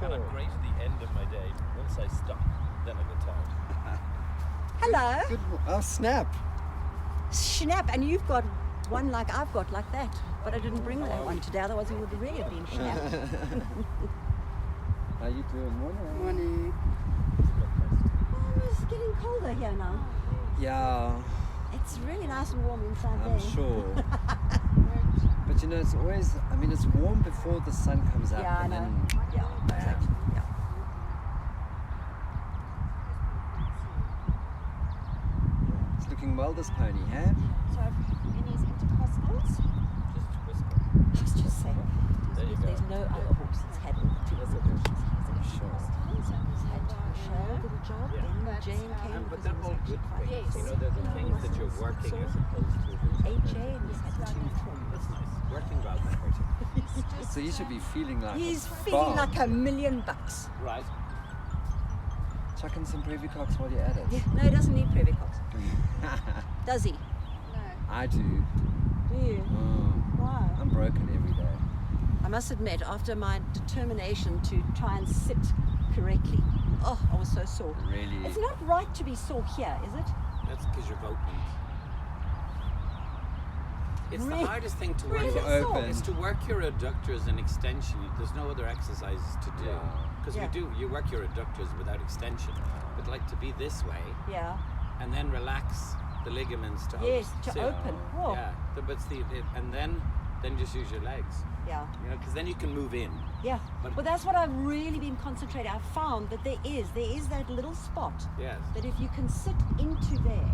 kind of great at the end of my day. Once I stop, then I get tired. Hello. Good. Oh, snap. Snap, and you've got one like I've got like that. But I didn't bring that one today, otherwise it would really have been snapped. How you doing? Morning. Morning. Oh, it's getting colder here now. Yeah, It's really nice and warm inside I'm there. sure. But you know, it's always, I mean, it's warm before the sun comes up. Yeah, I and know. then Yeah, exactly. Yeah. it's looking well, this pony, huh? So, any intercostals? Just whisper. I was just saying, There you go. there's no other horse that's had all the two other horses. Sure. He's had Michelle did a job, then Jane came But because they're he was all actually good quite things. You know, they're the things that you're working as opposed to AJ, and he's had two twins. That's nice. Working rather than hurting. So you should be feeling like He's a feeling bomb. like $1,000,000. Right. Chuck in some Privy Cocks while you're at it. Yeah, no, he doesn't need privy cocks. Does he? I do. Do you? Oh, Why? I'm broken every day. I must admit, after my determination to try and sit correctly, oh, I was so sore. Really. It's not right to be sore here, is it? That's because you're voting. It's Really? the hardest thing to work. Really It's sore? open. Is to work your adductors and extension. There's no other exercises to do. Yeah. Because Yeah. you work your adductors without extension. But like to be this way Yeah. and then relax the ligaments to Yes, to sit. open. Whoa. Yeah, but it's and then just use your legs. Yeah. You know, because then you can move in. Yeah. But- Well, that's what I've really been concentrating. I've found that there is that little spot Yes. that if you can sit into there.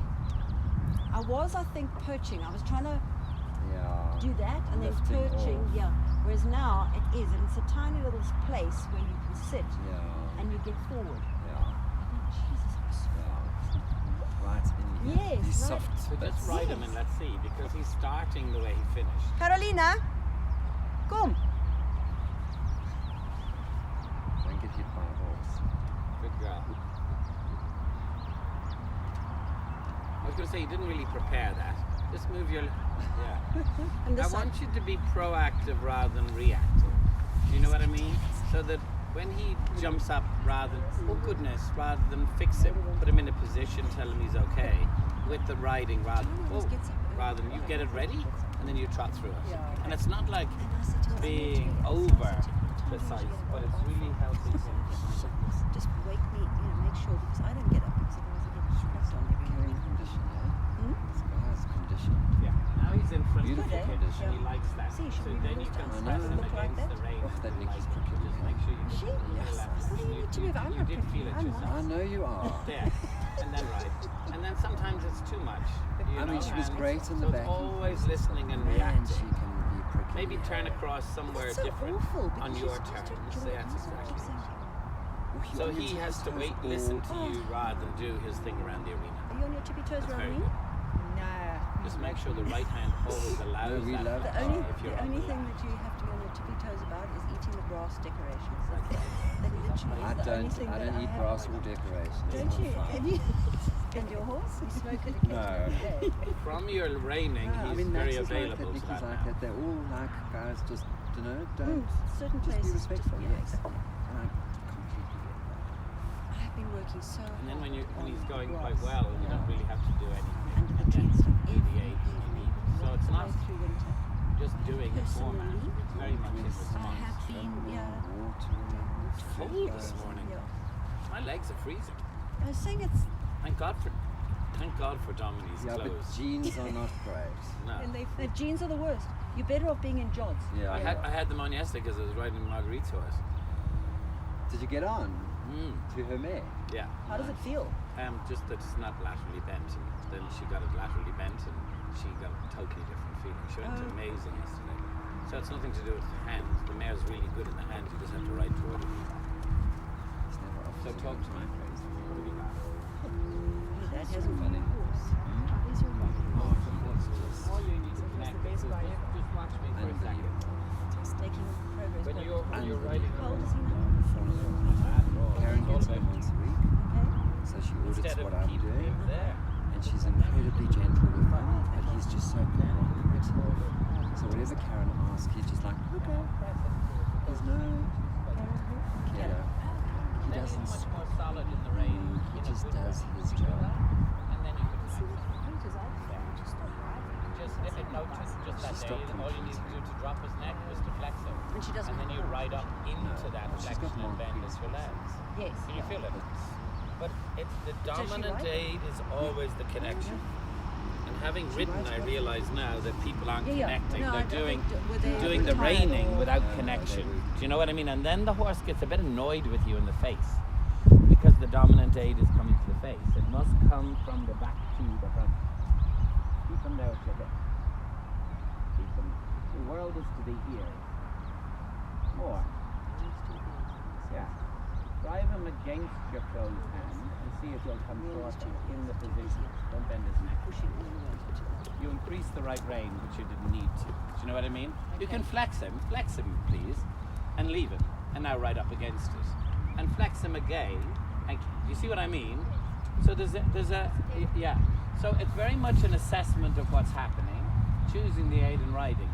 I think, perching. I was trying to Yeah. do that and then Lifting perching, off. yeah. Whereas now it is, and it's a tiny little place where you can sit Yeah. and you get forward. Yeah. I think, Jesus, I'm so Yeah. Right in here. Yes, These right. soft So bits. just ride him and let's see, because he's starting the way he finished. Carolina, kom. Don't get hit by a horse. Good girl. I was going to say, you didn't really prepare that. Just move your... Yeah. And I this want side. you to be proactive rather than reactive. Do you know what I mean? So that when he jumps up, rather than, oh goodness, rather than fix him, put him in a position, tell him he's okay, with the riding rather than you get it ready and then you trot through it. And it's not like being over precise, but it's really helping him. Just wake me, make sure, because I don't get up because otherwise I get stressed on every You're in morning. condition, yeah? Hmm? This guy's conditioned. Yeah. Now he's in front Beautiful of the condition. and he likes that. See, So should we then move you can down? press him Look like against that? the rein. Oh, that and Nicky's like pretty. just make sure you Is she? to the Yes. left. I don't need to move. I'm You not did pretty. feel it I'm yourself. I know you are. There. And then right. And then sometimes it's too much. You I mean, know, she was and great in the so back. it's always listening and Man, reacting. she can be prickly. Maybe turn across somewhere That's so different awful, on because your you're supposed terms. to enjoy That's it. exactly it. Oh, So on your he has to toes, wait, oh. listen to you rather than do his thing around the arena. Are you on your tippy toes That's very around me? good. No. Just make sure the right hand always allows we that. love The that. only, if you're the on only the thing left. that you have to be on your tippy toes about is eating the grass decorations. That literally I is the only don't. thing I that don't eat have. grass or decorations. Don't I'm you? fine. Have you? And your horse? You smoke it occasionally No. every day. From your reining, I he's mean, very Max is like available that, to Nicky's that like now. that. They're all like guys, just don't. Certain Just be places. respectful. yeah, Yes. exactly. And I completely get that. I've been working so hard. And then when he's on going grass. quite well, you don't really have to do anything. Under the And then trees from do the every age you evening, need. So right it's the not way through winter. just doing a format. Personally, It's very much in I response. have been, Cold this morning. Yeah. My legs are freezing. I was saying it's. Thank God for Dominique's Yeah, but clothes. jeans are not great. No. The jeans are the worst. You're better off being in jods. Yeah. I had them on yesterday because I was riding Marguerite's horse. Did you get on to her mare? Yeah. How does it feel? Just that it's not laterally bent, and then she got it laterally bent, and she got a totally different feeling. She went amazing yesterday. So it's nothing to do with the hands. The mare's really good in the hands. You just have to ride toward it. It's never off. So talk to me. That hasn't been a horse. Is your mom? All you need to connect is just watch me for a second. Just making progress. When but- you're riding How old is he now? Karen gets me once a week, Okay. so she audits Instead what of I'm keeping doing, him there. and she's incredibly gentle with him, but he's just so cooperative. So whatever Karen asks, he's just like, okay. There's no... He Then he's doesn't. much more solid in the rein. He in a just good does way. his You feel job. that? And then you can flex it. Just if it notices just that day, stopped him. all you need to do to drop his neck was to flex him. And she doesn't. And then you ride up into that But she's got flexion more and bend crease. with your legs. Yes. Can you feel it? But it's the she dominant ride? aid is always the connection. And having ridden, rides I well. realise now that people aren't Yeah, yeah. connecting. No, I They're think were they doing the tired reining or- without No, no, connection. they were- Do you know what I mean? And then the horse gets a bit annoyed with you in the face because the dominant aid is coming to the face. It must come from the back to the front. Keep them there with your hip. Keep them. The world is to the ear. More. Yeah. Drive him against your closed hand and see if he'll come shorter in the position. Don't bend his neck. Pushing all the way to the You increase the right rein, but you didn't need to. Do you know what I mean? You can flex him, please, and leave him, and now right up against it, and flex him again. And you see what I mean? So there's a yeah. So it's very much an assessment of what's happening, choosing the aid and riding.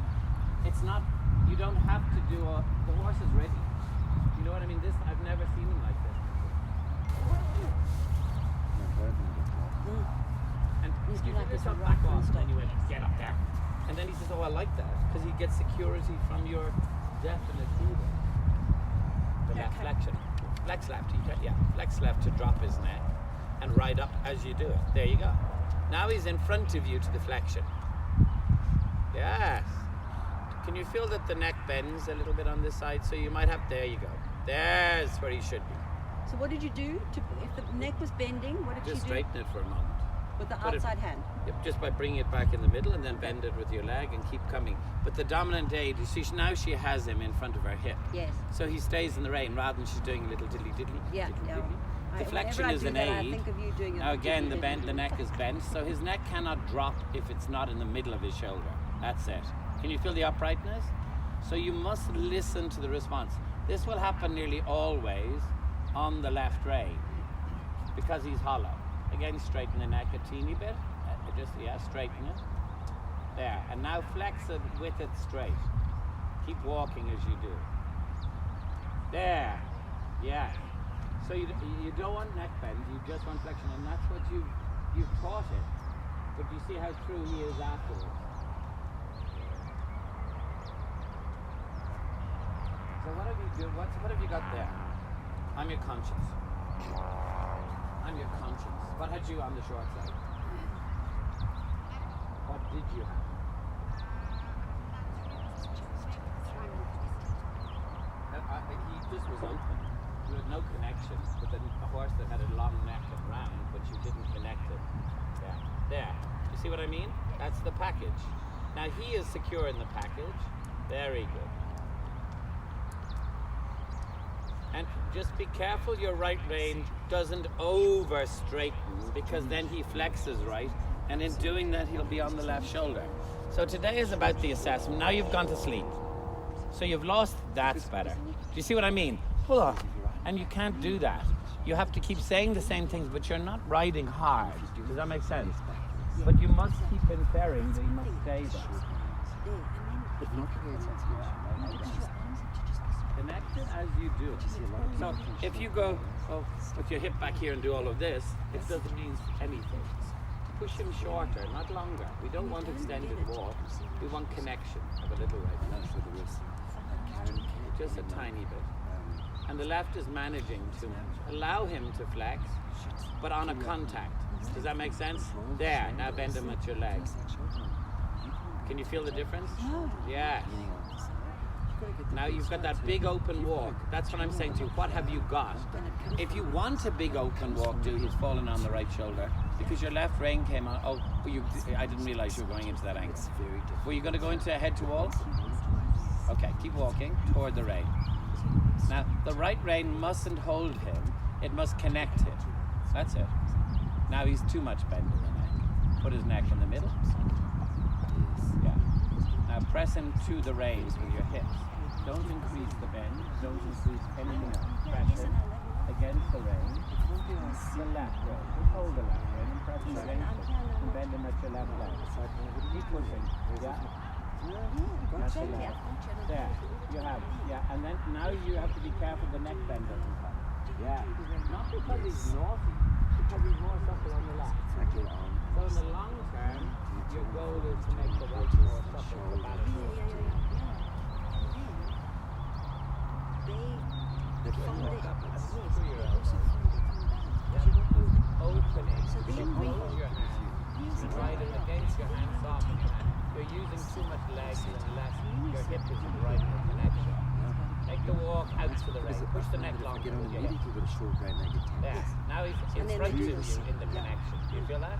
It's not. You don't have to do a. The horse is ready. You know what I mean? This I've never seen him like this. And He's you like did this yourself rock back off, and and then you went, get up there. And then he says, oh, I like that, because he gets security from your definite feeder. The left flexion. Flex left, flex left to drop his neck and ride up as you do it. There you go. Now he's in front of you to the flexion. Yes. Can you feel that the neck bends a little bit on this side? So you might have, there you go. There's where he should be. So what did you do to, if the neck was bending? What did Just you do straighten it for a moment. with the put it- outside hand? Yep, just by bringing it back in the middle and then bend it with your leg and keep coming. But the dominant aid, you see, now she has him in front of her hip. Yes. So he stays in the rein rather than she's doing a little diddly diddly. Yeah. diddly, Yeah. diddly. The flexion Whenever I is do an that, I aid. think of you doing it. Now again, the neck is bent, so his neck cannot drop if it's not in the middle of his shoulder. That's it. Can you feel the uprightness? So you must listen to the response. This will happen nearly always on the left rein because he's hollow. Again, straighten the neck a teeny bit. Straighten it. There, and now flex it with it straight. Keep walking as you do. There, yeah. So you don't want neck bend, you just want flexion, and that's what you've taught it. But you see how true he is afterwards. So what have you do? What have you got there? I'm your conscience. I'm your conscience. What had you on the short side? What did you have? He just was open. You had no connection with a horse that had a long neck and round, but you didn't connect it. Yeah. There. You see what I mean? That's the package. Now he is secure in the package. Very good. And just be careful your right rein doesn't over straighten, because then he flexes right, and in doing that he'll be on the left shoulder. So today is about the assessment. Now you've gone to sleep. So you've lost, that's better. Do you see what I mean? Pull off. And you can't do that. You have to keep saying the same things, but you're not riding hard. Does that make sense? But you must keep inferring that you must stay there. Connected as you do. So if you go with your hip back here and do all of this, it doesn't mean anything. Push him shorter, not longer. We don't want extended walk. We want connection of a little right. Just a tiny bit. And the left is managing to allow him to flex, but on a contact. Does that make sense? There, now bend him at your legs. Can you feel the difference? Yeah. Now you've got that big open walk. That's what I'm saying to you. What have you got? If you want a big open walk, he's fallen on the right shoulder because your left rein came on. Oh, I didn't realize you were going into that angle. Were you going to go into head to wall? Okay, keep walking toward the rein. Now, the right rein mustn't hold him. It must connect him. That's it. Now he's too much bent in the neck. Put his neck in the middle. Yeah. Now press him to the reins with your hips. Don't increase the bend. Don't increase anything else. Press him against the rein. The left rein. Just hold the left rein and press him against it. And bend him at your left leg. Keep pushing. Yeah. That's the leg. There, you have, yeah, and then now you have to be careful the neck bend doesn't come. Yeah, not because he's naughty, because he's more supple on the left. Like your arm. So in the long term, your goal is to make the right more supple, the batter more supple. They fold it. That's Yes, through they your also elbow. fold it from down. Opening. So they You really close your hand and ride it against your hand, soften your hand. You're using too much legs and less. Your hip isn't right in the connection. Make the walk out to the right. Push the neck long Get with on your hip. immediately with a short right leg attack. There. Now he's in And then front of they you do this. in the connection. Do you feel that?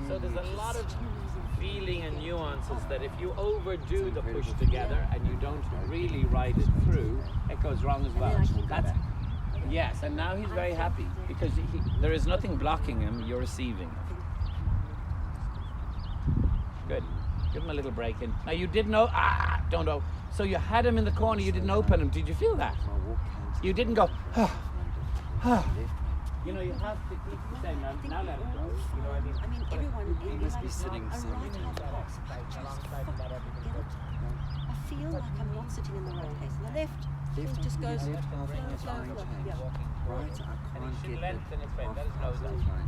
So there's a lot of feeling and nuances that if you overdo the push together and you don't really ride it through, it goes wrong as well. then I can go That's, back. yes, and now he's very happy because there is nothing blocking him, you're receiving. Good. Give him a little break in. Now you didn't know, don't know. So you had him in the corner, you didn't open him. Did you feel that? You didn't go, You know, you have to keep saying, now let it go. You know what I mean? I mean, everyone You must be sitting a somewhere. right hand pace. I just fucking get it. I feel like I'm not sitting in the right pace. And the left just goes Left half flow, is flow, fine flow. change. Yeah. Right, I And he can't should get lengthen his frame. Let his nose that's out. fine.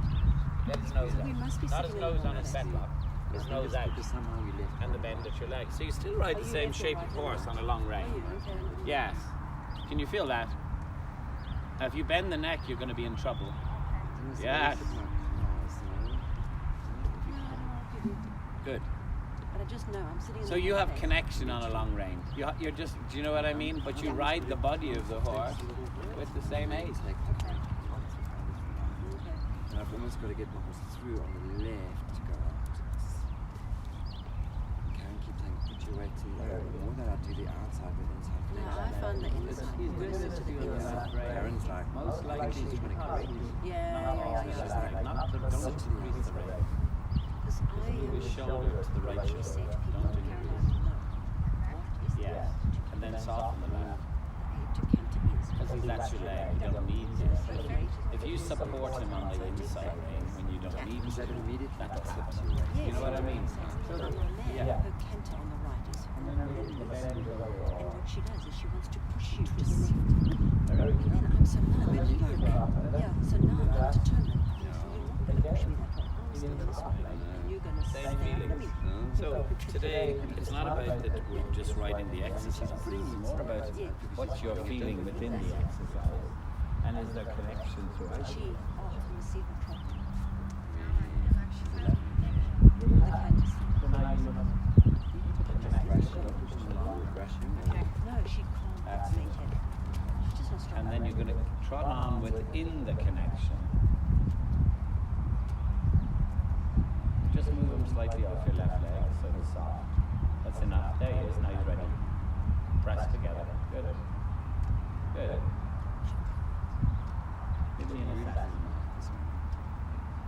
Let his nose We must be out. Not his sitting in nose the on his right fetlock. I His think nose it's out. because somehow you left And the bend at your leg. So you still ride the you same left or shape right of or horse left? on a long Are rein. you okay? Yes. Can you feel that? Now, if you bend the neck, you're going to be in trouble. Yes. Good. But I just know I'm sitting in So the you right have pace. connection on a long rein. You're just, do you know what I mean? But you ride the body of the horse with the same age. Okay. And I've almost got to get my horse through on the left to go out. Karen keep saying, put your weight to the more that I do the outside with inside No, flex. I find the inside. He's doing this to the inside. Karen's like, Most I think likely she's trying to correct me. Yeah. She's like, Not the, don't sit to the increase the outside. rate. Because I Move his shoulder to the right she said shoulder. to people Don't in increase. Carolina, no. What is Yes. And then soften the left. to canter is? Because he's at your leg. You don't need this. If you support him on the inside rein when you don't need Is that to, an immediate that flex? slips you. Yes. You know what I mean? So on the left, Yeah. her canter on the right is horrendous. And what she does is she wants to push you to the left. And then I'm so now, yeah, so now I'm determined. You're not going to push me that way. I'm going this way. And you're going to stay Same there. feelings. So today, it's not about that we're just writing the exercise. It's more about what you're feeling within the exercise. And is there connection through it? She, oh, can you see her trot? The canter. So now you must No, she can't maintain it. She's just not strong. and then you're going to trot on within the connection. Just move him slightly off your left leg so he's soft. That's enough. There he is. Now he's ready. Press together. Good. Good. Give me an assessment.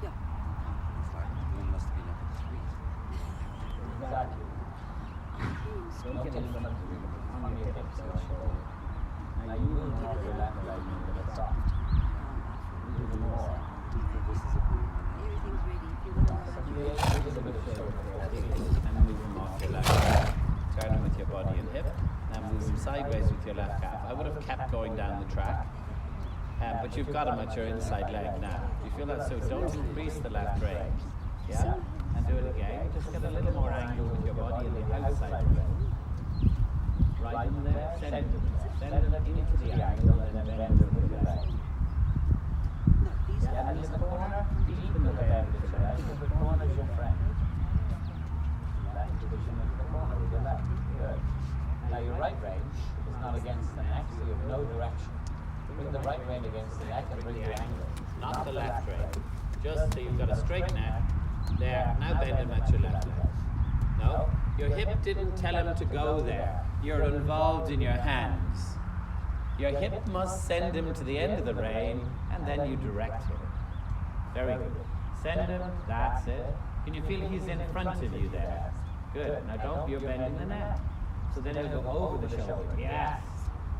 Yeah. It's like, one must have been up at 3. Exactly. Don't get in front of the ring. On your hips and shoulder. Now you will have your left leg and you're going to stop. Even more. This is a boom. Everything's ready. If you want to And move him off your left. Turn him with your body and hip. Now move him sideways with your left calf. I would have kept going down the track. But you've got him at your inside leg now. You feel that? So don't increase the left rein. Yeah? And do it again. Just get a little more angle with your body and the outside rein. Right in there. Send him into the angle and then bend him with your leg. Yeah, and in the corner, deep in the bend with your leg. The corner is your friend. Left division into the corner with your left. Good. Now your right rein is not against the neck, so you have no direction. Bring the right rein against the neck and bring your angle. Not the left rein. Just so you've got a straight neck. There. Now bend him at your left leg. No. Your hip didn't tell him to go there. You're involved in your hands. Your hip must send him to the end of the rein, and then you direct him. Very good. Send him. That's it. Can you feel he's in front of you there? Good. Now don't, you're bending the neck. So then he'll go over the shoulder. Yes.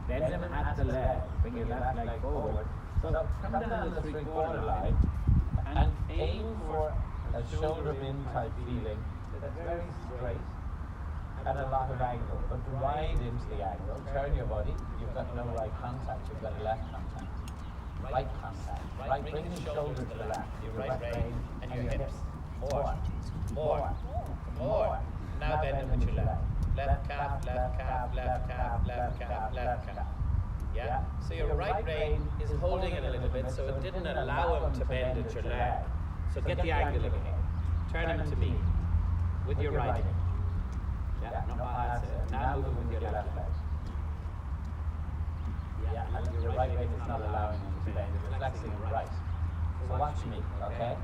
Bend him at the leg. Bring your left leg forward. So come down the 3/4 line and aim for a shoulder in type feeling. That's very straight. And and a lot of angle. But to ride into the angle, turn your body, you've got no right contact, you've got a left contact. Right contact. Right, bring the shoulder to the left, your right brain and your hips. More. Now bend them with your left. Left calf, left calf, left calf, left calf, left calf. Yeah? So your right brain is holding it a little bit, so it didn't allow him to bend at your leg. So get the angle again. Turn him to me with your right hip. Yeah, no, that's it. Now move him with your left leg. Yeah, and your right leg is not allowing him to bend, it's flexing it right. So watch me, okay?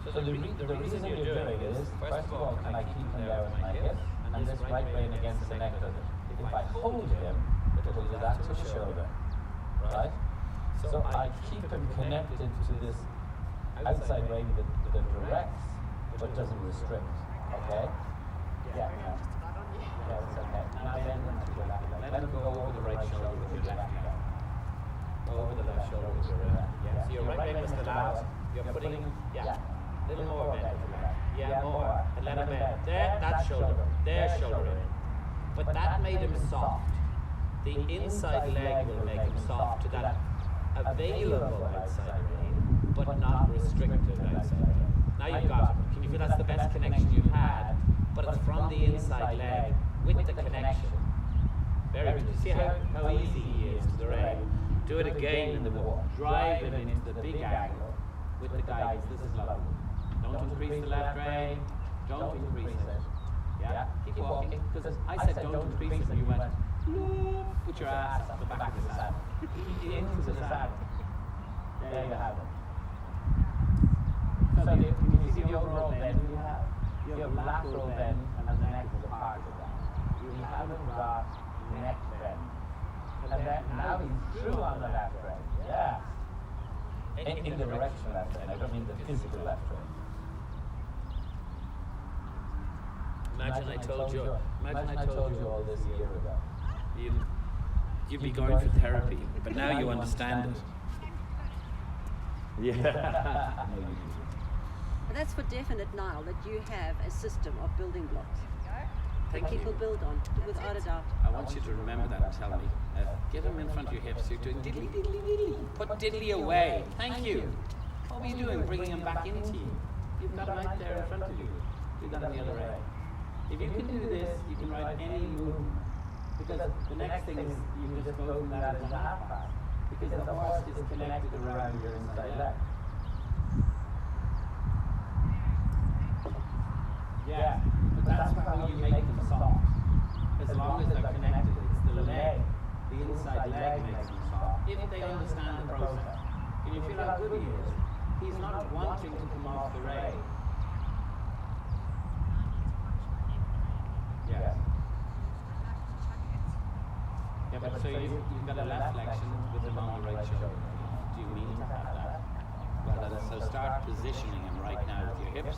So the reason you're doing it is, first of all, can I keep him there with my hips? And this right brain against the neck does it. If I hold him, it will do that to the shoulder. Right? So I keep him connected to this outside brain that directs, but doesn't restrict. Okay? Yeah. Yeah, it's okay. Now bend him to your left leg. Let him go over the right shoulder with your left leg. Go over the left shoulder with your left. Yeah. So your right brain must allow it. You're putting, a little more bend to the left. Yeah, more. And let him bend. There, that shoulder. There, shoulder in. But that made him soft. The inside leg will make him soft to that available outside brain, but not restricted outside brain. Now you've got it. Can you feel that's the best connection you've had? But it's from the inside leg with the connection. Very good. You see how easy he is to the right? Do it again in the walk. Drive him into the big angle with the guidance. This is lovely. Don't increase the left brain. Don't increase it. Yeah? Keep walking. Because I said don't increase it and you went, put your ass up the back of the saddle. Into the saddle. There you have it. So can you see the overall bend you have? You have lateral bend and the neck is a part of that. You haven't got neck bend. And then now he's true on the left brain. Yeah. In the direction left brain. I don't mean the physical left brain. Imagine I told you all this a year ago. You'd be going for therapy, but now you understand it. Yeah. But that's for definite, Niall, that you have a system of building blocks Thank that people you. build on, without a doubt. I want you to remember that and tell me. Get them in front of your hips. You're doing diddly, diddly, diddly. Put diddly away. Thank you. What were you doing? Bringing them back into you. You've got them right there in front of you. Do that the other way. If you can do this, you can ride any movement. Because the next thing is you can just go from that as a half pass. Because the horse is connected around your inside leg. Yeah, but that's how you make them soft. As long as they're connected, it's the leg, the inside leg makes them soft. If they understand the process. Can you feel how good he is? He's not wanting to come off the rail. Yeah. Yeah, but so you've got a left flexion with him on the right shoulder. Do you mean to have that? Well, so start positioning him right now with your hips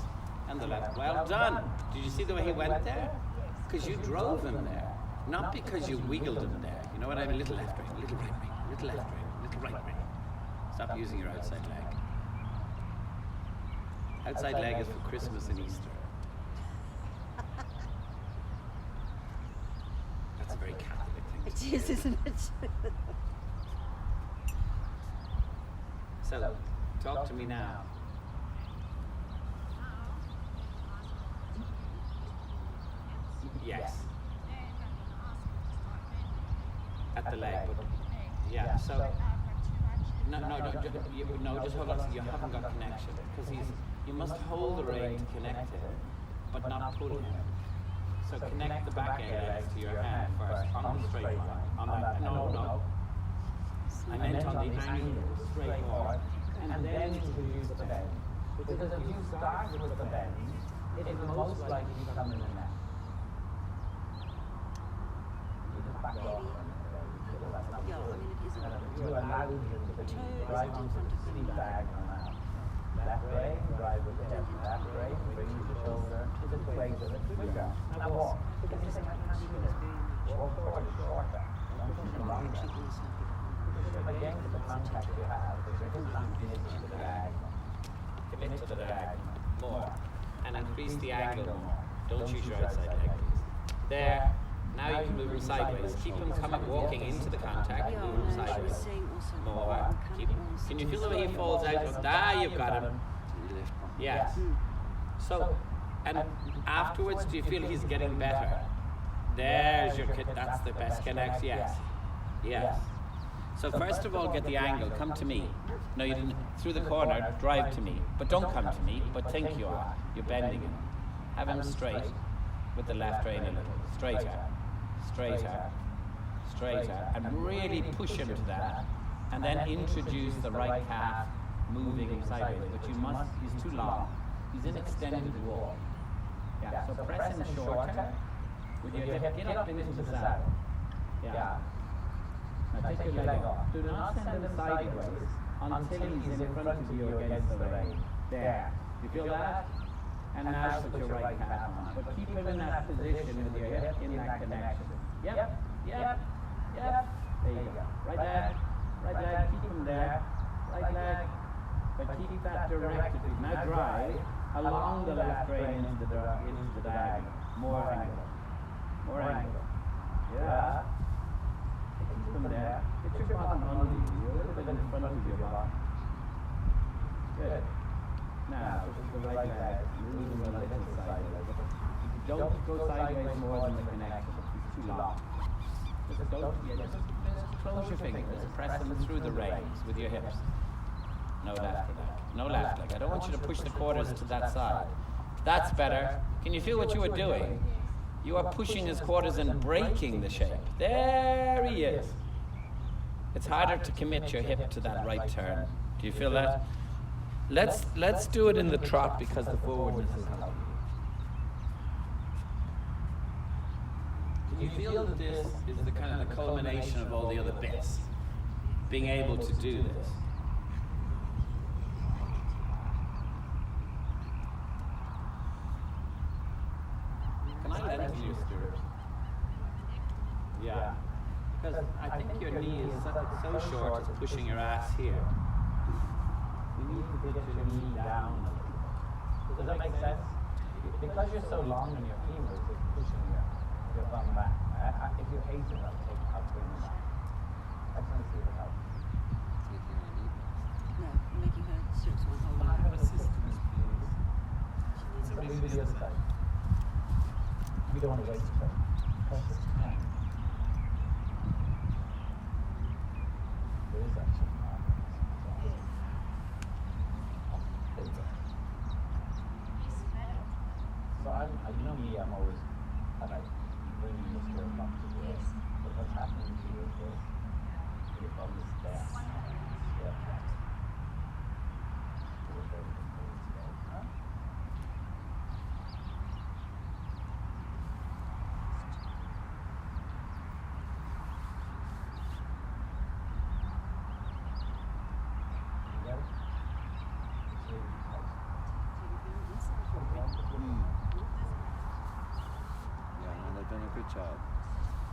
and the left. Well done. Did you see the way he went there? Because you drove him there, not because you wiggled him there. You know what I mean? Little left brain, little right brain, little left brain, little right brain. Stop using your outside leg. Outside leg is for Christmas and Easter. That's a very Catholic thing to It is, isn't it? So, talk to me now. Yes. At the leg, but yeah. So no, just hold on. You haven't got connection because you must hold the rein to connect him, but not pull him. So connect the back end legs to your hand first on the straight line. On that. No. I meant on the angle, straight forward, and then introduce the bend. Because if you start with the bend, it will most likely come in the neck. You just back off. Yeah, I mean, it isn't. You allow him to drive onto the seat bag on that. Left brain, drive with the hip. Left brain, bring the shoulder to the place of it. Good job. Now walk. Because this thing I can't do this. Walk forward, shorter. Don't push him longer. Against the contact you have, but you're just not committing to the diagonal. Commit to the diagonal. More. And increase the angle more. Don't use your outside leg, please. There. Now you can move him sideways. Keep him walking into the contact. Yeah, Move him no, she was sideways. saying also. More. Keep. Can you feel the way he falls out? There, you've got him. Yes. So, and afterwards, do you feel he's getting better? There's your kid. That's the best connect. Yes. Yes. So first of all, get the angle. Come to me. No, you didn't. Through the corner, drive to me. But don't come to me. But think you are. You're bending him. Have him straight with the left rein a little. Straighter. Straighter. Straighter. And really push him to that. And then introduce the right calf, moving him sideways. But you must. He's too long. He's in extended walk. Yeah. So press him shorter. With your hip. Get up into the saddle. Yeah. Now take your leg off. Do not send him sideways until he's in front of you against the rein. There. You feel that? And now put your right calf on. But keep him in that position with your hip in that connection. Yep. Yep. Yep. There you go. Right leg. Right leg. Keep him there. Right leg. But keep that directed. Now drive along the left rein into the diagonal. More angle. More angle. Yeah. Keep them there. Get your bottom under you. You're a little bit in front of your bottom. Good. Now, push the right leg. Move them a little sideways. Don't go sideways more than the connection. It's too long. Just close your fingers. Press them through the reins with your hips. No left leg. No left leg. I don't want you to push the quarters to that side. That's better. Can you feel what you were doing? You are pushing his quarters and breaking the shape. There he is. It's harder to commit your hip to that right turn. Do you feel that? Let's do it in the trot because the forwardness is helping. Can you feel that this is the kind of the culmination of all the other bits? Being able to do this. Can I let you steer? Yeah. Because I think your knee is so short it's pushing your ass here. You need to get your knee down a little. Does that make sense? Because you're so long in your femurs, it's pushing your bum back. If you hate it, I'll bring it back. I just want to see if it helps. No, I'm making her six one whole Can I lot. have assistance, please? She So needs move the other side. We don't want to waste it. Press it. Yeah. There is actually an arm. There you go. So you know me, I'm always, and I bring Mr. up to this. But what's happening to you is your bum is there. Yeah. Yeah, no, they've done a good job.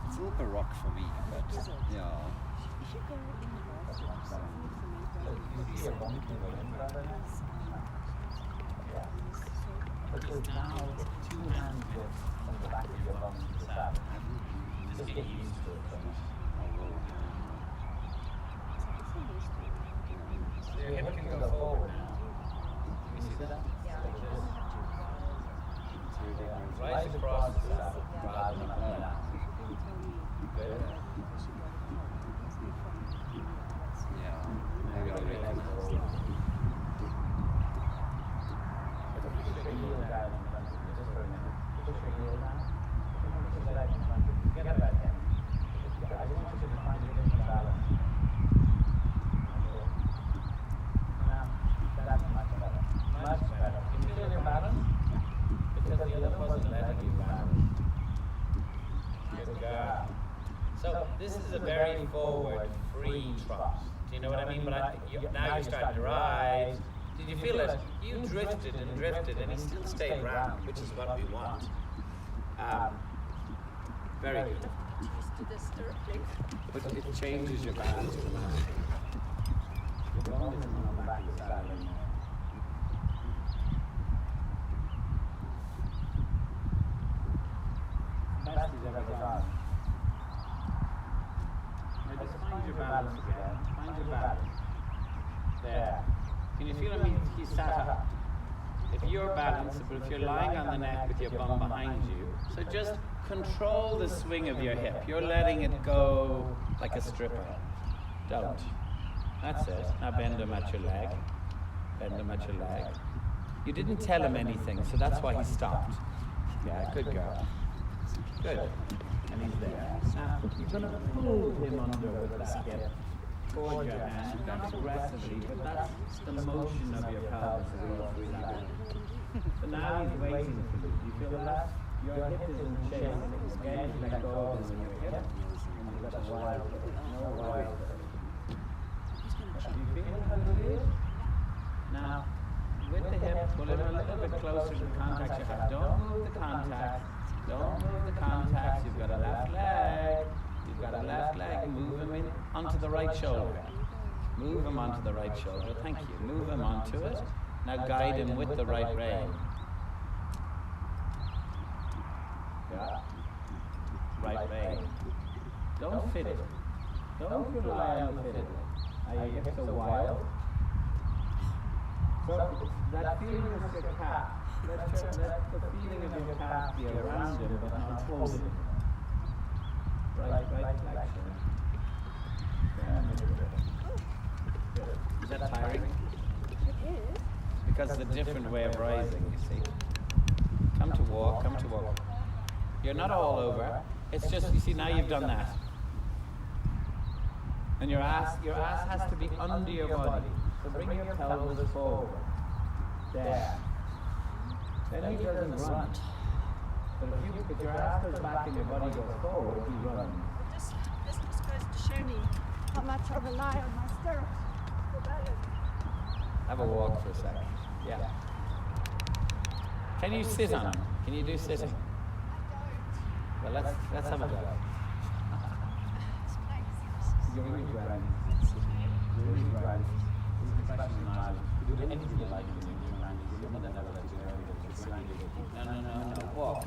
It's a little baroque for me, but yeah. You should go in the bathroom. But there's now 2 hand grips on the back of your bum to the saddle. Just get used to it. So your hip can go forward now. Can you see that? Like this. Rise across the saddle rather than up and down. Good. Yeah. Maybe I'll make it. Push your heel down in front of you, just for a minute. Push your heel down. Push your leg in front of you. Forget about him. I just want you to find a different balance. Now, that's much better. Much better. Can you feel your balance? Because the other wasn't letting you balance. Good girl. So this is a very forward, free trot. Do you know what I mean? But now you're starting to rise. Did you feel it? You drifted and drifted, and he still stayed round, which is what we want. Very good. But it changes your balance dramatically. Your bum isn't on the back of the saddle anymore. Best balance again. Find your balance. There. Can you feel him? He's sat up. If you're balanced, but if you're lying on the neck with your bum behind you, so just control the swing of your hip. You're letting it go like a stripper. Don't. That's it. Now bend him at your leg. Bend him at your leg. You didn't tell him anything, so that's why he stopped. Yeah, good girl. Good. And he's there. Now, you're going to pull him under with that hip toward your hand, not aggressively, but that's the motion of your pelvis as well through that. So now he's waiting for you. Do you feel that? Your hip is in shape. Again, you let go of him in your hip. And you've got a wide hip. No wide hip. Do you feel how it is? Now, with the hip, pull it a little bit closer to the contact you have. Don't move the contact. Don't move the contacts. You've got a left leg. You've got a left leg. Move him in onto the right shoulder. Move him onto the right shoulder. Thank you. Move him onto it. Now guide him with the right rein. Yeah. Right rein. Don't fit it. Don't rely on fitting. Now your hips are wild. So that feeling of your calf. Let the feeling of your calf be around him, but not hold it. Right flexion. Is that tiring? It is. Because it's a different way of rising, you see. Come to walk, come to walk. You're not all over. It's just, you see, now you've done that. And your ass has to be under your body. So bring your pelvis forward. There. Then he doesn't run. But if your ass goes back and your body goes forward, he's running. This just goes to show me how much I rely on my stirrups for balance. Have a walk for a second. Yeah. Can you sit on him? Can you do sitting? Well, let's have a go. You're really grand. You're really grand. Do anything you like when you're grand. Your mother never let you go. No. Walk.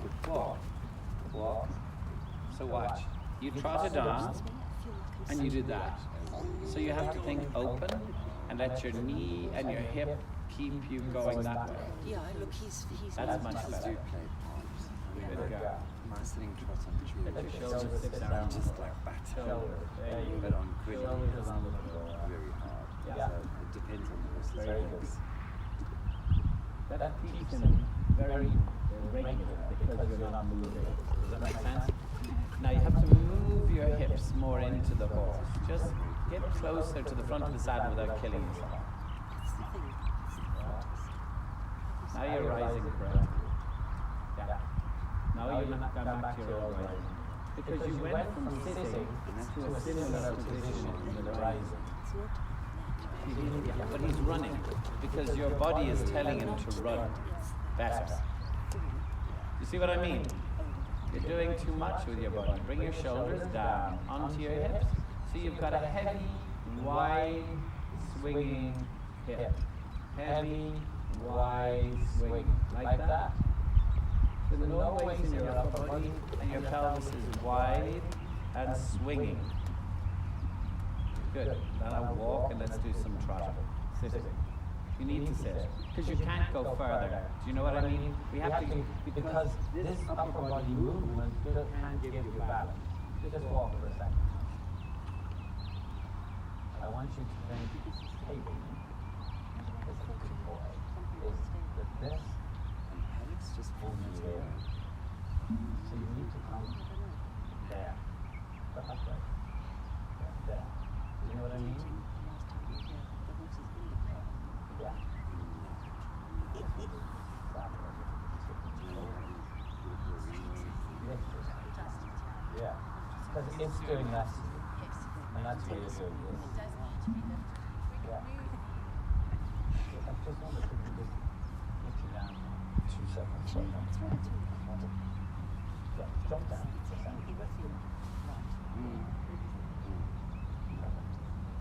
So watch. You trotted on, and you did that. So you have to think open, and let your knee and your hip keep you going that way. Yeah, look, he's That's much better. Good girl. My sitting trot on the tree. Let your shoulders sit down. Just like back Shoulders. There you but go. on grilling Shoulders it's on the floor. very hard. Yeah. So it depends on the wrist. Very good. That keeps him very regular because you're not moving. Does that make sense? Now you have to move your hips more into the horse. Just get closer to the front of the saddle without killing yourself. Now you're rising correctly. Yeah. Now you're not going back to your old rising. Because you went from sitting to a similar position in the rising. Yeah, but he's running because your body is telling him to run better. You see what I mean? You're doing too much with your body. Bring your shoulders down onto your hips. So you've got a heavy, wide, swinging hip. Heavy, wide swing. Like that. With no weight in your upper body and your pelvis is wide and swinging. Good. Then I'll walk and let's do some trotting. Sitting. You need to sit. Because you can't go further. Do you know what I mean? We have to, because this upper body movement just can't give you balance. Just walk for a second. I want you to think, hey, baby, this is a good boy. Is that this And Alex just falling into the road. So you need to come there. The upright. There. You know what I mean? Yeah. Yeah. Because it's doing that. And that's where you're doing this. Yeah. I just wanted to just put you down 2 seconds. Yeah, jump down.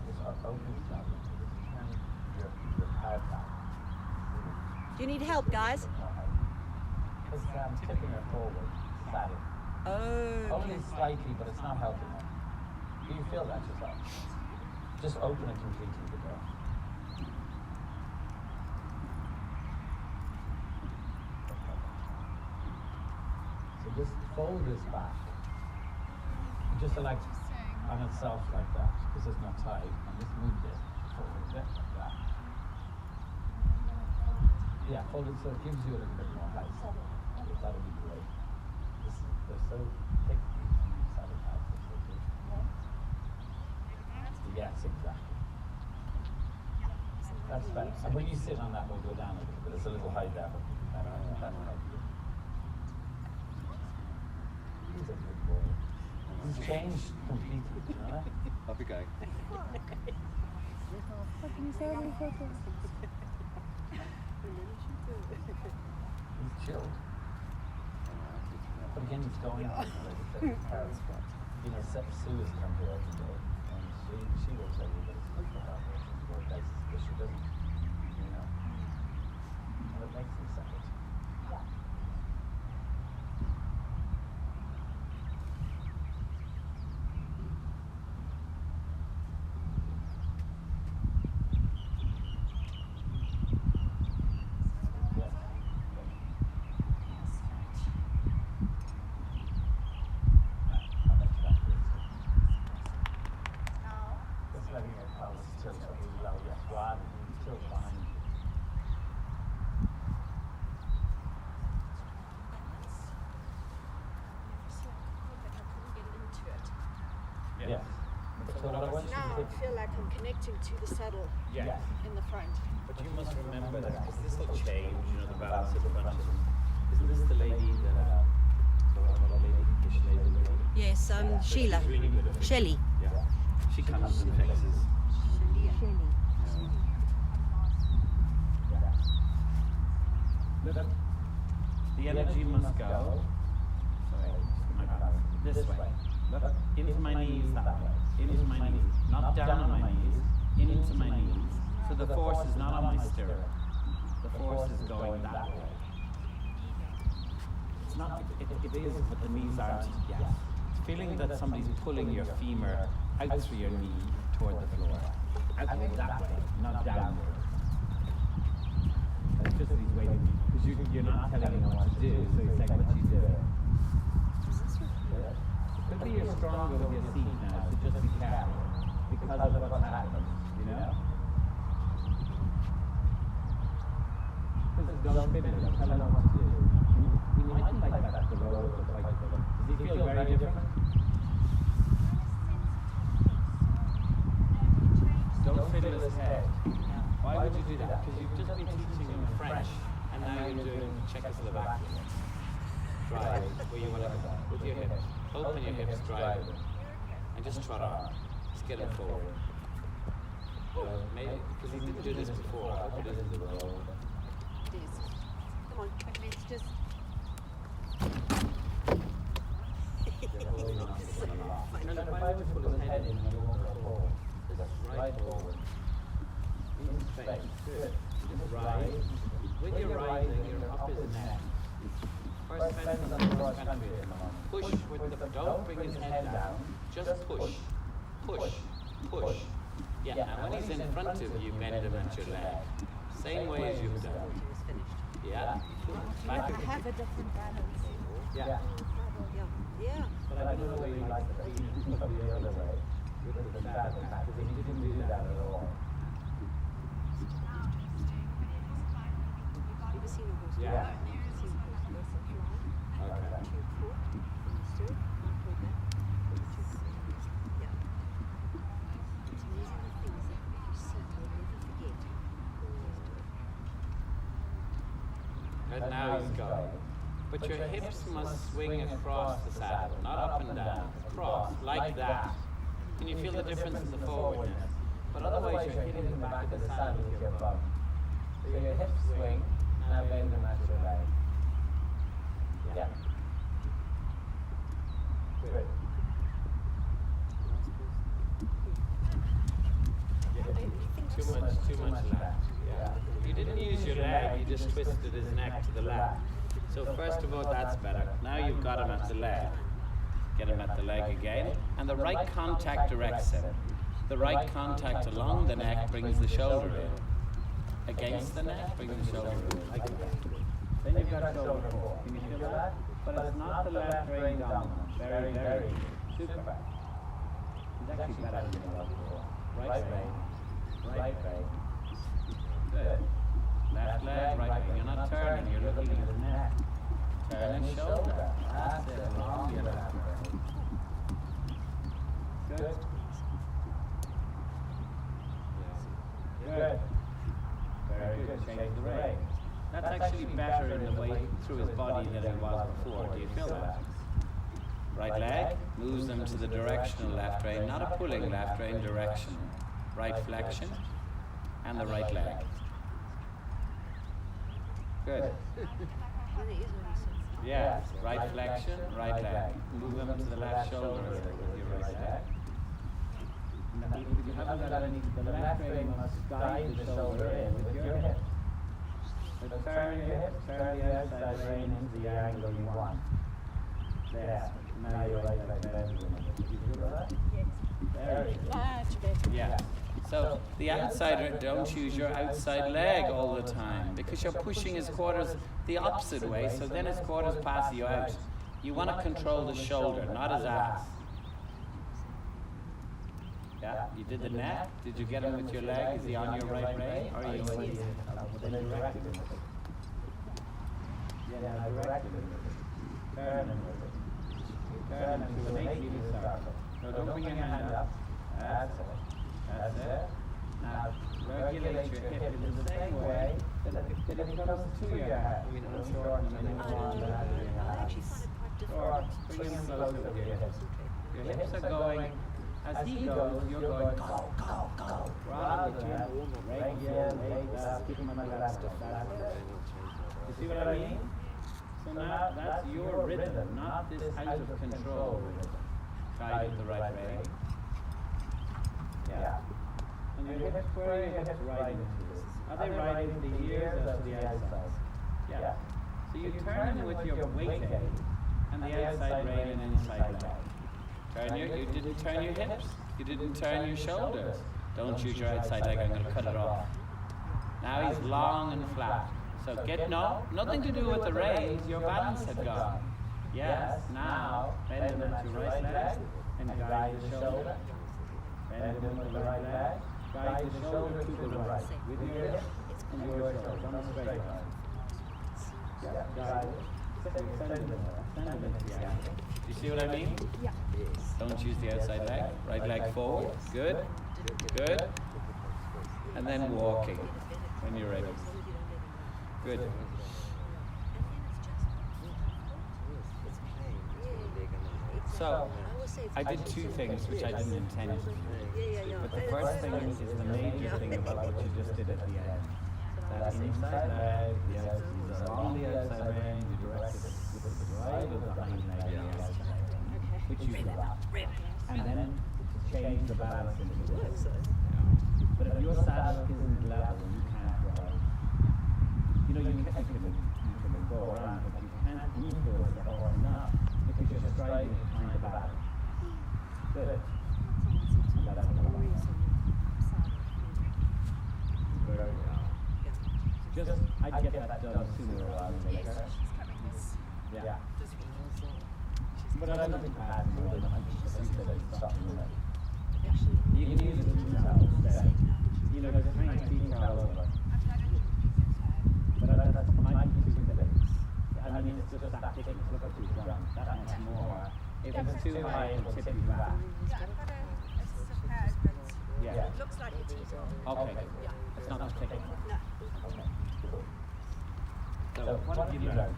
Just open yourself. Your power down. Do you need help, guys? Because I'm tipping her forward, static. Oh. Only slightly, but it's not helping her. Do you feel that yourself? Just open it completely, the door. So just fold this back. Just like on itself like that, because it's not tight. And just move this forward a bit like that. Yeah, fold it so it gives you a little bit more height. That would be great. They're so thick, these saddle pads. They're so good. Yes, exactly. That's better. And when you sit on that, we'll go down a little bit. It's a little high down. That'll help you. He's a good boy. He's changed completely, you know that? Off you go. He's chilled. But again, he's going on. You know, Sue has come here every day, and she will tell you that it's good for her work places, but she doesn't, you know. And it makes them sad. Yes. So what I want you Now to I feel like I'm connecting to the saddle Yeah. in the front. But you must remember that because this will change, you know, the balance of the front. Isn't this the lady that, the lady? Yes, Sheila. She's really good at it. Shelley. Yeah. She comes and fixes. The energy must go. Sorry, my bad. This way. Look, into my knees that way. Into my knees. Not down on my knees. Into my knees. So the force is not on my stirrup. The force is going that way. It's not, it is, but the knees aren't yet. Feeling that somebody's pulling your femur out through your knee toward the floor. Out that way, not downward. It's just that he's waiting, because you're not telling him what to do, so he's saying, what do you do? It could be you're stronger with your seat now, so just be careful, because of what's happened, you know? This is Don Fiddler, tell him what to do. We might like that, the role of the fight. Does he feel very different? Don't fiddle his head. Why would you do that? Because you've just been teaching him French, and now you're doing Czechoslovakian. Drive, where you want to go, with your hips. Open your hips, drive it. And just trot on. Just get him forward. Maybe, because he didn't do this before, I hope it isn't the role. It is. Come on, let's just... You're holding on to it a lot. And if I would put his head in, you won't go forward. Just right forward. In space. Good. Just rise. When you're rising, you're up his neck. First fence on the cross country. Push with the, don't bring his head down. Just push. Push. Push. Yeah, and when he's in front of you, bend him at your leg. Same way as you've done. Yeah. I have a different balance. Yeah. Yeah. But I don't know where you like the feet of the other way. With the saddle pack, because he didn't do that at all. You ever seen a horse? Yeah. Seen a horse go for fly? Okay. To pull, understood, not pull back. Yeah. So these are the things that if you see, you'll never forget. Always do it. And now he's going. But your hips must swing across the saddle, not up and down. Across, like that. Can you feel the difference in the forwardness? But otherwise you're hitting the back of the saddle with your bum. So your hips swing, now bend them at your leg. Yeah. Good. Too much left. Yeah. You didn't use your leg, you just twisted his neck to the left. So first of all, that's better. Now you've got him at the leg. Get him at the leg again. And the right contact directs him. The right contact along the neck brings the shoulder in. Against the neck brings the shoulder in. Like that. Then you've got shoulder four. Can you feel that? But it's not the left brain dominant. Very, very super. It's actually better than the left four. Right brain. Right brain. Good. Left leg, right leg. You're not turning, you're looking at the neck. Turn and shoulder. That's it. Along your left brain. Good. Good. Very good. Change the rate. That's actually better in the way through his body than it was before. Do you feel that? Right leg moves them to the directional left rein, not a pulling left rein, direction. Right flexion and the right leg. Good. Well, it is only so. Yes, right flexion, right leg. Move them to the left shoulder with your right leg. If you haven't got any, the left brain must guide the shoulder in with your hip. So turn your hip, turn the outside brain into the angle you want. There. Now your right leg bends. You feel that? Very good. Much better. Yeah. So the outsider, don't use your outside leg all the time because you're pushing his quarters the opposite way, so then his quarters pass you out. You want to control the shoulder, not his ass. Yeah, you did the neck. Did you get him with your leg? Is he on your right brain? Or are you Then direct him. Yeah, now direct him. Turn him. Turn him to an 8-meter circle. No, don't bring your hand up. That's it. That's it. Now, regulate your hip in the same way that it comes to your head. I mean, shorten them and then long them. I actually find it quite difficult. Bring him closer with your hips. Your hips are going, as he goes, you're going, go, go, go. Rather than regulate that, keep him on the left. You see what I mean? So now that's your rhythm, not this out of control rhythm. Try it the right way. Yeah. And your hips, where are your hips riding to? Are they riding to the ears or to the outside? Yeah. So you turn them with your weight aid and the outside rein and inside leg. You didn't turn your hips. You didn't turn your shoulders. Don't use your outside leg. I'm going to cut it off. Now he's long and flat. So nothing to do with the reins. Your balance had gone. Yes. Now bend them to your right leg and guide the shoulder. Bend them with the right leg. Guide the shoulder to the right with your hip and your shoulder on the straight line. Yeah, guide it. Send them into the ankle. Do you see what I mean? Yeah. Don't use the outside leg. Right leg forward. Good. Good. And then walking when you're ready. Good. So, I did two things which I didn't intend to do. But the first thing is the major thing about what you just did at the end. That inside leg, along the outside range, you direct it with the drive of the hind leg on the outside, which you got. And then to change the balance into the left. But if your saddle isn't level, you can't drive. You know, you can go around, but you can't influence the horse enough because you're striding behind the back. Good. That's very good. Just, I'd get that done sooner rather than later. Yeah. But I don't think I have more than 100% stop doing it. You can use it yourself instead. You know, there's a tiny feature all over. But that's my two things. I mean, it's just that thickness. Look at you run. That much more. If it's too high, it'll tip you back. Yeah. It looks like it is. Okay. Yeah. It's not too thick. No. Okay. So, what have you learned?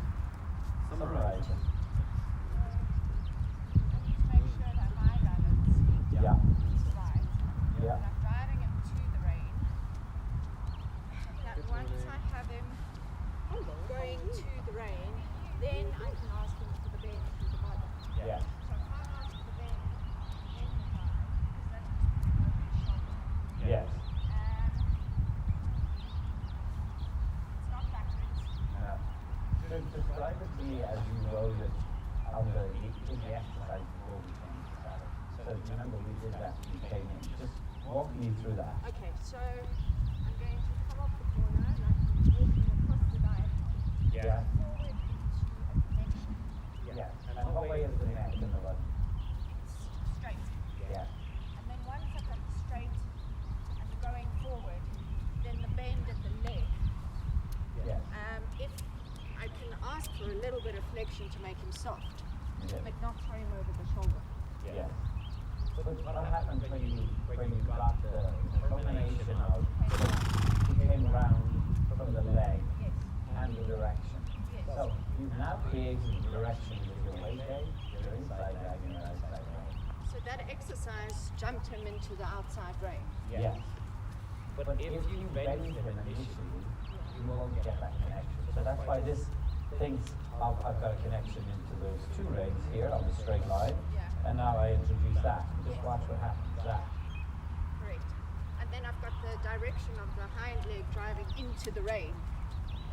Summarize. Make sure that my balance Yeah. is right. Yeah. And I'm driving him to the rein. That once I have him going to the rein, then I can ask him for the bend through the body. Yeah. So if I ask for the bend in the body, because that puts me over his shoulder. Yes. It's not backwards. So describe it to me as you rode it on the exercise before we came to saddle. So remember we did that, we came in. Just walking you through that. Okay, so I'm going to come off the corner and I'm walking across the diagonal. Yeah. Forward into a connection. Yeah. And what way is the neck in the run? Straight. Yeah. And then once I've got the straight and going forward, then the bend at the leg. Yeah. If I can ask for a little bit of flexion to make him soft, Yeah. but not throw him over the shoulder. Yeah. So what happens when you got the combination of you came around from the leg Yes. and the direction? Yes. So you've now created the direction with your weight leg, your inside leg and your outside leg. So that exercise jumped him into the outside rein. Yes. But if you bend him initially, you won't get that connection. So that's why this thinks I've got a connection into those two reins here on the straight line. Yeah. And now I introduce that. Just watch what happens to that. Correct. And then I've got the direction of the hind leg driving into the rein.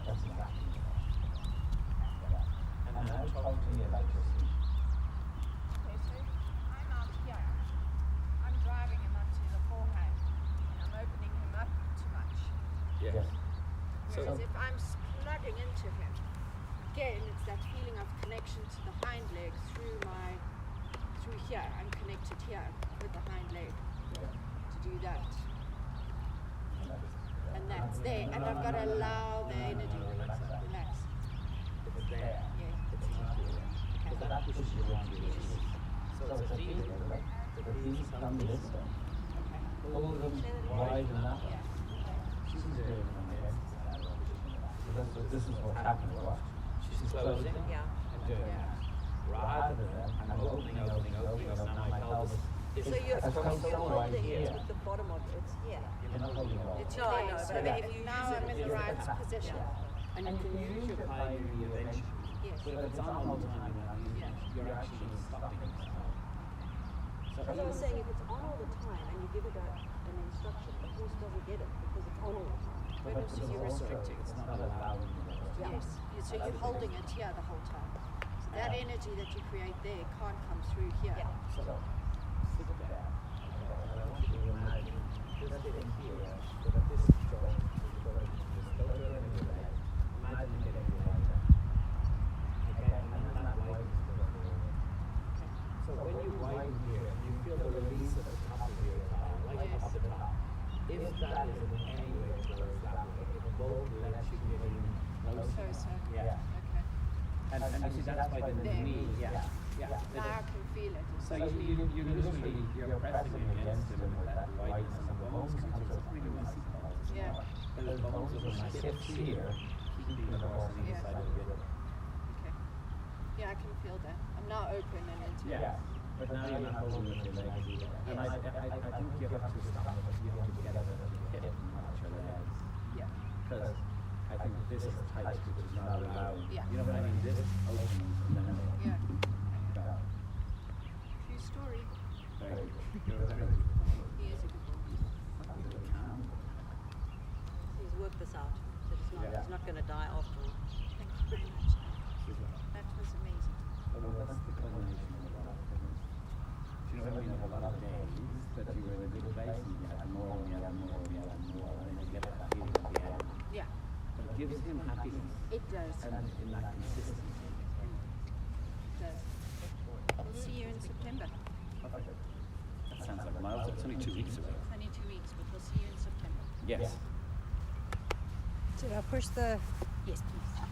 That's exactly it. Yeah. And now talk to me about your seat. Okay, so I'm out here. I'm driving him up to the forehand. And I'm opening him up too much. Yes. Whereas if I'm plugging into him, again, it's that feeling of connection to the hind leg through here. I'm connected here with the hind leg to do that. And that's there. And I've got to allow the energy to relax. It's there. Yeah. It's not here. Okay. So that pushes you around your knees. So So it's a feeling. the knees come this way. Pull them wide enough. Yeah. She's doing it on the inside. So this is what's happening. Watch. She's closing Yeah. and doing that. Rather than I'm opening, so now my pelvis is So you're That's what I'm saying right holding here. it with the bottom of it's here. You're not holding it all. It's No, I there. know, So but that if you now use it I'm in the right position. and you can use your pioneer eventually. Yes. But if it's on all the time, you're actually stopping it. So As I was saying, if it's on all the time and you give it an instruction, the horse doesn't get it because it's on all the time. But also you're restricting. it's not allowing you. Yes. So you're holding it here the whole time. So that energy that you create there can't come through here. Yeah. So sit there. I want you to imagine this thing here, so that this joint is going to just go to the leg. Imagine getting wider. Okay, and then that widens to the leg. So when you widen here, you feel the release at the top of your thigh, right up the top. If that is in any way closed that way, it won't let you get in closer. So. Yeah. Okay. And you see that's by the There. knee. Yeah. Yeah. Now I can feel it. So you literally you're pressing against it with that wideness and the bones come to the point where you see Yeah. those bones of my hips here keeping the horse on the Yeah. inside of the other. Okay. Yeah, I can feel that. I'm now open and into it. Yeah. But now you're not holding with your legs either. And I think you have to stop it. You have to get it at the hip, not your legs. Yeah. Because I think this is tight, which is not allowed. Yeah. You know what I mean? This opens and then Yeah. go. True story. Very good. You're very good. He is a good boy. He's worked this out. So it's not going to die after all. Thank you very much. That was amazing. Well, that's the culmination of a lot of things. You know, when you have a lot of days that you were in a good place and you had more and you had more and you had more, and then you get that feeling at the end. Yeah, But it gives him happiness it does. and in that consistency. It does. We'll see you in September. That sounds like miles. It's only 2 weeks away. It's only 2 weeks, but we'll see you in September. Yes. Did I push the... Yes, please.